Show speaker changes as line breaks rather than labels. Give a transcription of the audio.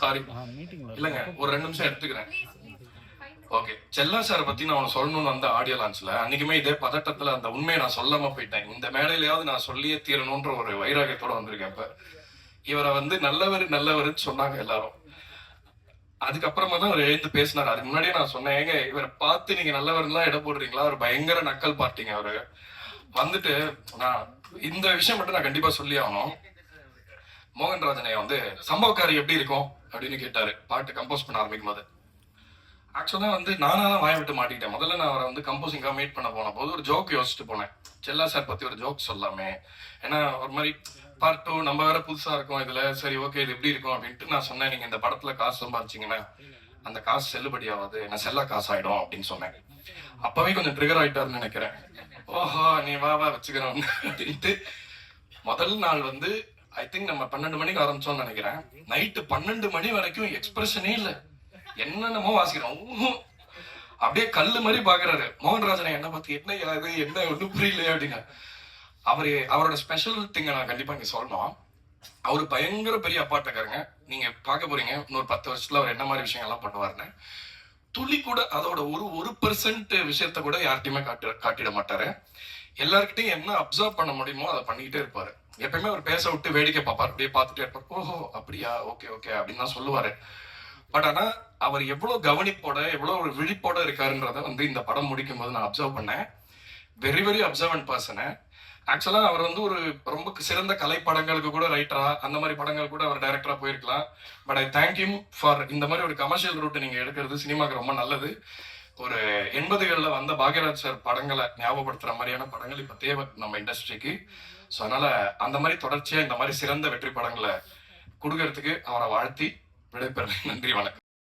Sorry இல்லைங்க, ஒரு 2 நிமிஷம் எடுத்துக்கிறேன். ஓகே, செல்லா சார் பத்தி நான் அவனை சொல்லணும்னு வந்த ஆடியோ லான்ச்ல அன்னைக்குமே இதே பதட்டத்துல அந்த உண்மையை நான் சொல்லாம போயிட்டேன். இந்த மேடையிலயாவது நான் சொல்லியே தீரணும்ன்ற ஒரு வைராகியத்தோட வந்திருக்கேன். இப்ப இவரை வந்து நல்லவருன்னு சொன்னாங்க எல்லாரும். அதுக்கப்புறமா தான் அவர் எழுந்து பேசினார். அதுக்கு முன்னாடியே நான் சொன்னேன், ஏங்க இவரை பார்த்து நீங்க நல்லவர்லாம் இட போடுறீங்களா? அவர் பயங்கர நக்கல் பார்ட்டிங்க அவரு. வந்துட்டு நான் இந்த விஷயம் மட்டும் நான் கண்டிப்பா சொல்லி ஆகணும். மோகன்ராஜனை வந்து சம்பவக்காரி எப்படி இருக்கும் அப்படின்னு கேட்டாரு பாட்டு கம்போஸ் பண்ண ஆரம்பிக்கும் போது. ஆக்சுவலா வந்து நானா தான் வாய விட்டு மாட்டிக்கிட்டேன். முதல்ல நான் அவரை வந்து கம்போசிங்காக மீட் பண்ண போன போது ஒரு ஜோக் யோசிச்சுட்டு போனேன். செல்லா சார் பத்தி ஒரு ஜோக் சொல்லாமே, ஏன்னா ஒரு மாதிரி பார்ட் 2 நம்ம வேற புதுசா இருக்கோம் இதுல, சரி ஓகே இது எப்படி இருக்கும் அப்படின்ட்டு நான் சொன்னேன், நீங்க இந்த படத்துல காசு சம்பாதிச்சீங்கன்னா அந்த காசு செல்லுபடி ஆகாது, என்ன செல்லா காசு ஆயிடும் அப்படின்னு சொன்னேன். அப்பவே கொஞ்சம் ட்ரிகர் ஆயிட்டாருன்னு நினைக்கிறேன். ஓஹோ நீ வா வச்சுக்கிறோம் அப்படின்ட்டு. முதல் நாள் வந்து ஐ திங்க் நம்ம 12 மணிக்கு ஆரம்பிச்சோம்னு நினைக்கிறேன். நைட்டு 12 மணி வரைக்கும் எக்ஸ்பிரஷனே இல்லை, என்னென்னமோ வாசிக்கிறோம். அப்படியே கல்லு மாதிரி பாக்குறாரு. மோகன்ராஜனை என்ன பார்த்து என்ன இது என்ன ஒன்றும் புரியலையே அப்படின்னு. அவரோட ஸ்பெஷல் திங்கை நான் கண்டிப்பா இங்க சொல்லணும். அவரு பயங்கர பெரிய அப்பாட்டக்காரங்க. நீங்க பார்க்க போறீங்க இன்னொரு 10 வருஷத்துல அவர் என்ன மாதிரி விஷயங்கள்லாம் பண்ணுவாருன்னு. துளி கூட அதோட ஒரு % விஷயத்த கூட யார்கிட்டயுமே காட்டிட மாட்டாரு. எல்லார்கிட்டையும் என்ன அப்சர்வ் பண்ண முடியுமோ அதை பண்ணிக்கிட்டே இருப்பாரு. எப்பயுமே அவர் பேச விட்டு வேடிக்கை பார்ப்பாரு, அப்படியே பார்த்துட்டே இருப்பார். ஓஹோ அப்படியா, ஓகே ஓகே அப்படின்னு தான் சொல்லுவாரு. பட் ஆனா அவர் எவ்வளவு கவனிப்போட எவ்வளவு ஒரு விழிப்போட இருக்காருன்றத வந்து இந்த படம் முடிக்கும் போது நான் அப்சர்வ் பண்ணேன். Very observant person. ஆக்சுவலா அவர் வந்து ஒரு ரொம்ப சிறந்த கலை படங்களுக்கு கூட ரைட்டரா, அந்த மாதிரி படங்கள் கூட அவர் டைரக்டரா போயிருக்கலாம். But I thank you for இந்த மாதிரி ஒரு கமர்ஷியல் ரூட் நீங்க எடுக்கிறது சினிமாக்கு ரொம்ப நல்லது. ஒரு 80களில் வந்த பாக்யராஜ் சார் படங்களை ஞாபகப்படுத்துற மாதிரியான படங்கள் இப்ப தேவை நம்ம இண்டஸ்ட்ரிக்கு. ஸோ அதனால அந்த மாதிரி தொடர்ச்சியா இந்த மாதிரி சிறந்த வெற்றி படங்களை கொடுக்கறதுக்கு அவரை வாழ்த்தி விடைபெறேன். நன்றி, வணக்கம்.